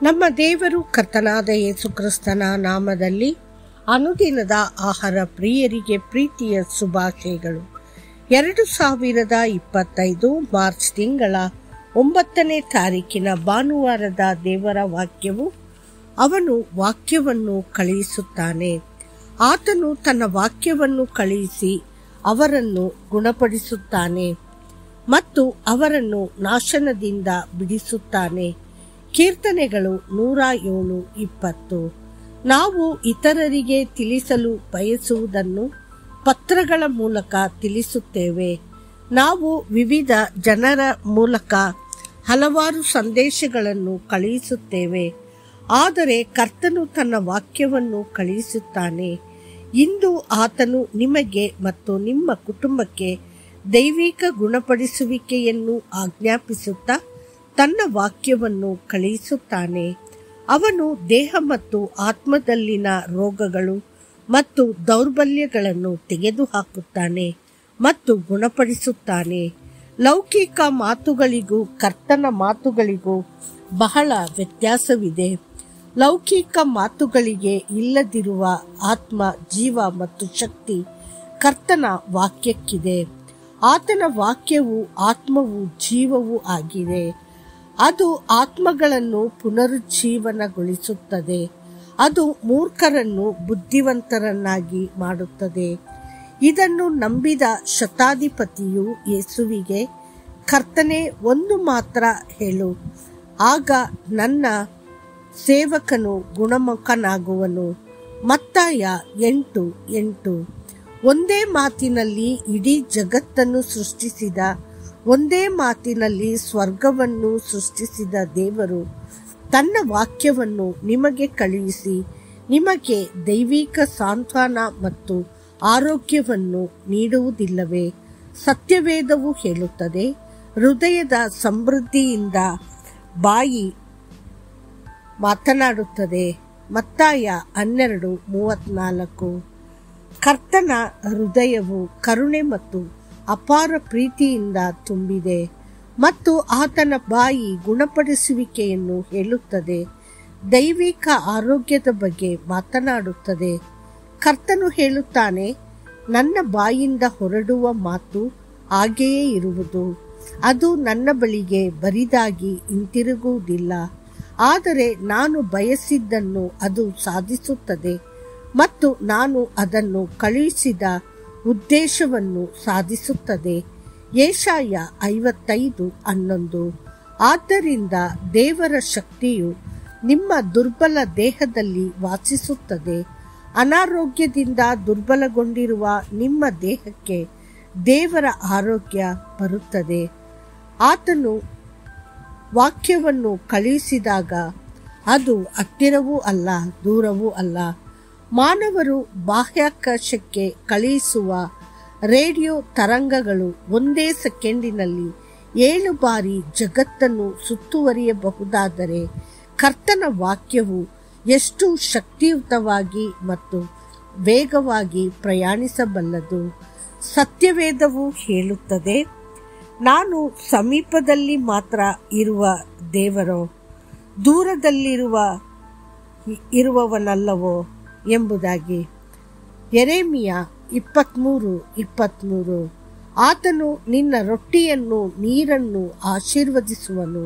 ನಮ್ಮ ದೇವರು ಕರ್ತನಾದ ಯೇಸು ಕ್ರಿಸ್ತನ ನಾಮದಲ್ಲಿ ಅನುದಿನದ ಆಹಾರ ಪ್ರಿಯರಿಗೆ ಪ್ರೀತಿಯ ಶುಭಾಶಯಗಳು. 2025 ಮಾರ್ಚ್ ತಿಂಗಳ 9ನೇ ತಾರೀಕಿನ ಭಾನುವಾರದ ದೇವರ ವಾಕ್ಯವು, ಅವನು ವಾಕ್ಯವನ್ನು ಕಳುಹಿಸುತ್ತಾನೆ. ಆತನು ತನ್ನ ವಾಕ್ಯವನ್ನು ಕಳುಹಿಸಿ ಅವರನ್ನು ಗುಣಪಡಿಸುತ್ತಾನೆ ಮತ್ತು ಅವರನ್ನು ನಾಶನದಿಂದ ಬಿಡಿಸುತ್ತಾನೆ. ಕೀರ್ತನೆಗಳು 107:20. ನಾವು ಇತರರಿಗೆ ತಿಳಿಸಲು ಬಯಸುವುದನ್ನು ಪತ್ರಗಳ ಮೂಲಕ ತಿಳಿಸುತ್ತೇವೆ. ನಾವು ವಿವಿಧ ಜನರ ಮೂಲಕ ಹಲವಾರು ಸಂದೇಶಗಳನ್ನು ಕಳುಹಿಸುತ್ತೇವೆ. ಆದರೆ ಕರ್ತನು ತನ್ನ ವಾಕ್ಯವನ್ನು ಕಳುಹಿಸುತ್ತಾನೆ. ಇಂದು ಆತನು ನಿಮಗೆ ಮತ್ತು ನಿಮ್ಮ ಕುಟುಂಬಕ್ಕೆ ದೈವಿಕ ಗುಣಪಡಿಸುವಿಕೆಯನ್ನು ಆಜ್ಞಾಪಿಸುತ್ತಾ ತನ್ನ ವಾಕ್ಯವನ್ನು ಕಳುಹಿಸುತ್ತಾನೆ. ಅವನು ದೇಹ ಮತ್ತು ಆತ್ಮದಲ್ಲಿನ ರೋಗಗಳು ಮತ್ತು ದೌರ್ಬಲ್ಯಗಳನ್ನು ತೆಗೆದುಹಾಕುತ್ತಾನೆ ಮತ್ತು ಗುಣಪಡಿಸುತ್ತಾನೆ. ಲೌಕಿಕ ಮಾತುಗಳಿಗೂ ಕರ್ತನ ಮಾತುಗಳಿಗೂ ಬಹಳ ವ್ಯತ್ಯಾಸವಿದೆ. ಲೌಕಿಕ ಮಾತುಗಳಿಗೆ ಇಲ್ಲದಿರುವ ಆತ್ಮ, ಜೀವ ಮತ್ತು ಶಕ್ತಿ ಕರ್ತನ ವಾಕ್ಯಕ್ಕಿದೆ. ಆತನ ವಾಕ್ಯವು ಆತ್ಮವೂ ಜೀವವೂ ಆಗಿದೆ. ಅದು ಆತ್ಮಗಳನ್ನು ಪುನರುಜ್ಜೀವನಗೊಳಿಸುತ್ತದೆ. ಅದು ಮೂರ್ಖರನ್ನು ಬುದ್ಧಿವಂತರನ್ನಾಗಿ ಮಾಡುತ್ತದೆ. ಇದನ್ನು ನಂಬಿದ ಶತಾಧಿಪತಿಯು ಯೇಸುವಿಗೆ, ಕರ್ತನೇ, ಒಂದು ಮಾತ್ರ ಹೇಳು, ಆಗ ನನ್ನ ಸೇವಕನು ಗುಣಮುಖನಾಗುವನು. ಮತ್ತಾಯ 8:8. ಒಂದೇ ಮಾತಿನಲ್ಲಿ ಇಡೀ ಜಗತ್ತನ್ನು ಸೃಷ್ಟಿಸಿದ, ಒಂದೇ ಮಾತಿನಲ್ಲಿ ಸ್ವರ್ಗವನ್ನು ಸೃಷ್ಟಿಸಿದ ದೇವರು ತನ್ನ ವಾಕ್ಯವನ್ನು ನಿಮಗೆ ಕಳುಹಿಸಿ ನಿಮಗೆ ದೈವಿಕ ಸಾಂತ್ವನ ಮತ್ತು ಆರೋಗ್ಯವನ್ನು ನೀಡುವುದಿಲ್ಲವೇ? ಸತ್ಯವೇದವು ಹೇಳುತ್ತದೆ, ಹೃದಯದ ಸಮೃದ್ಧಿಯಿಂದ ಬಾಯಿ ಮಾತನಾಡುತ್ತದೆ. ಮತ್ತಾಯ 12:34. ಕರ್ತನ ಹೃದಯವು ಕರುಣೆ ಮತ್ತು ಅಪಾರ ಪ್ರೀತಿಯಿಂದ ತುಂಬಿದೆ ಮತ್ತು ಆತನ ಬಾಯಿ ಗುಣಪಡಿಸುವಿಕೆಯನ್ನು ಹೇಳುತ್ತದೆ, ದೈವಿಕ ಆರೋಗ್ಯದ ಬಗ್ಗೆ ಮಾತನಾಡುತ್ತದೆ. ಕರ್ತನು ಹೇಳುತ್ತಾನೆ, ನನ್ನ ಬಾಯಿಂದ ಹೊರಡುವ ಮಾತು ಹಾಗೆಯೇ ಇರುವುದು. ಅದು ನನ್ನ ಬಳಿಗೆ ಬರಿದಾಗಿ ಹಿಂತಿರುಗುವುದಿಲ್ಲ, ಆದರೆ ನಾನು ಬಯಸಿದ್ದನ್ನು ಅದು ಸಾಧಿಸುತ್ತದೆ ಮತ್ತು ನಾನು ಅದನ್ನು ಕಳುಹಿಸಿದ ಉದ್ದೇಶವನ್ನು ಸಾಧಿಸುತ್ತದೆ. ಯೆಶಾಯ 55:11. ಆದ್ದರಿಂದ ದೇವರ ಶಕ್ತಿಯು ನಿಮ್ಮ ದುರ್ಬಲ ದೇಹದಲ್ಲಿ ವಾಸಿಸುತ್ತದೆ. ಅನಾರೋಗ್ಯದಿಂದ ದುರ್ಬಲಗೊಂಡಿರುವ ನಿಮ್ಮ ದೇಹಕ್ಕೆ ದೇವರ ಆರೋಗ್ಯ ಬರುತ್ತದೆ. ಆತನು ವಾಕ್ಯವನ್ನು ಕಳುಹಿಸಿದಾಗ ಅದು ಹತ್ತಿರವೂ ಅಲ್ಲ, ದೂರವೂ ಅಲ್ಲ. ಮಾನವರು ಬಾಹ್ಯಾಕಾಶಕ್ಕೆ ಕಳುಹಿಸುವ ರೇಡಿಯೋ ತರಂಗಗಳು ಒಂದೇ ಸೆಕೆಂಡಿನಲ್ಲಿ 7 ಬಾರಿ ಜಗತ್ತನ್ನು ಸುತ್ತುವರಿಯಬಹುದಾದರೆ ಕರ್ತನ ವಾಕ್ಯವು ಎಷ್ಟು ಶಕ್ತಿಯುತವಾಗಿ ಮತ್ತು ವೇಗವಾಗಿ ಪ್ರಯಾಣಿಸಬಲ್ಲದು. ಸತ್ಯವೇದವು ಹೇಳುತ್ತದೆ, ನಾನು ಸಮೀಪದಲ್ಲಿ ಮಾತ್ರ ಇರುವ ದೇವರೋ, ದೂರದಲ್ಲಿರುವವನಲ್ಲವೋ ಎಂಬುದಾಗಿ. ಯೆರೆಮೀಯ 23:23. ಆತನು ನಿನ್ನ ರೊಟ್ಟಿಯನ್ನು ನೀರನ್ನು ಆಶೀರ್ವದಿಸುವನು.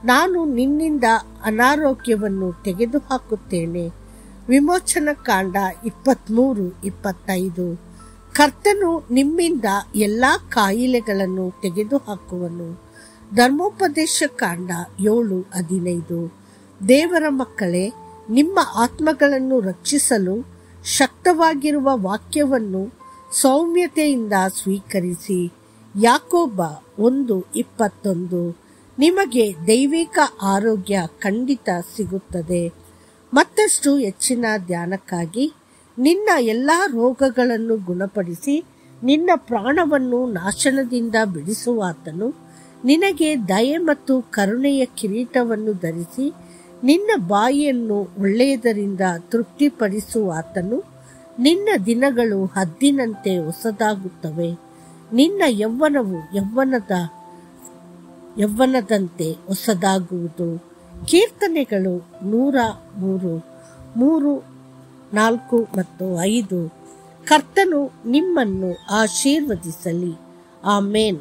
ನಾನು ನಿನ್ನಿಂದ ಅನಾರೋಗ್ಯವನ್ನು ತೆಗೆದುಹಾಕುತ್ತೇನೆ. ವಿಮೋಚನಕಾಂಡ 23:25. ಕರ್ತನು ನಿಮ್ಮಿಂದ ಎಲ್ಲಾ ಕಾಯಿಲೆಗಳನ್ನು ತೆಗೆದುಹಾಕುವನು. ಧರ್ಮೋಪದೇಶ ಕಾಂಡ 7:15. ದೇವರ ಮಕ್ಕಳೇ, ನಿಮ್ಮ ಆತ್ಮಗಳನ್ನು ರಕ್ಷಿಸಲು ಶಕ್ತವಾಗಿರುವ ವಾಕ್ಯವನ್ನು ಸೌಮ್ಯತೆಯಿಂದ ಸ್ವೀಕರಿಸಿ. ಯಾಕೋಬ 1:21. ನಿಮಗೆ ದೈವಿಕ ಆರೋಗ್ಯ ಖಂಡಿತ ಸಿಗುತ್ತದೆ. ಮತ್ತಷ್ಟು ಹೆಚ್ಚಿನ ಧ್ಯಾನಕ್ಕಾಗಿ ನಿನ್ನ ಎಲ್ಲ ರೋಗಗಳನ್ನು ಗುಣಪಡಿಸಿ ನಿನ್ನ ಪ್ರಾಣವನ್ನು ನಾಶನದಿಂದ ಬಿಡಿಸುವಾತನು, ನಿನಗೆ ದಯೆ ಮತ್ತು ಕರುಣೆಯ ಕಿರೀಟವನ್ನು ಧರಿಸಿ ನಿನ್ನ ಬಾಯಿಯನ್ನು ಒಳ್ಳೆಯದರಿಂದ ತೃಪ್ತಿಪಡಿಸುವಾತನು, ನಿನ್ನ ದಿನಗಳು ಹದ್ದಿನಂತೆ ಹೊಸದಾಗುತ್ತವೆ. ನಿನ್ನ ಯೌವನವು ಯೌವನದಂತೆ ಹೊಸದಾಗುವುದು. ಕೀರ್ತನೆಗಳು 103, 3, 4 ಮತ್ತು 5. ಕರ್ತನು ನಿಮ್ಮನ್ನು ಆಶೀರ್ವದಿಸಲಿ. ಆಮೇನ್.